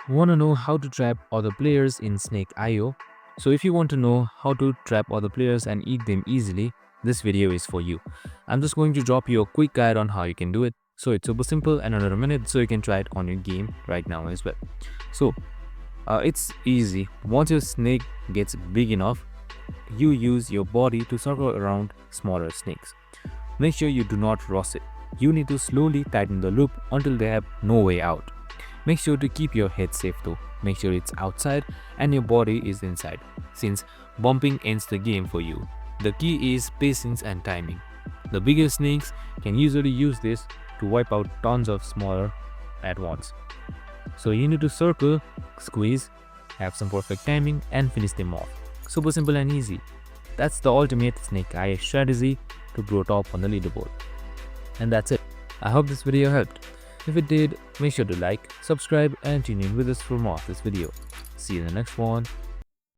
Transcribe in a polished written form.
Want to know how to trap other players in Snake IO? So if you want to know how to trap other players and eat them easily, this video is for you. I'm just going to drop you a quick guide on how you can do it. So it's super simple and another minute so you can try it on your game right now as well. So it's easy. Once your snake gets big enough, you use your body to circle around smaller snakes. Make sure you do not rush it. You need to slowly tighten the loop until they have no way out. Make sure to keep your head safe though. Make sure it's outside and your body is inside, since bumping ends the game for you. The key is patience and timing. The bigger snakes can usually use this to wipe out tons of smaller at once. So you need to circle, squeeze, have some perfect timing and finish them off. Super simple and easy. That's the ultimate snake eye strategy to grow top on the leaderboard. And that's it. I hope this video helped. If it did, make sure to like, subscribe and tune in with us for more of this video. See you in the next one.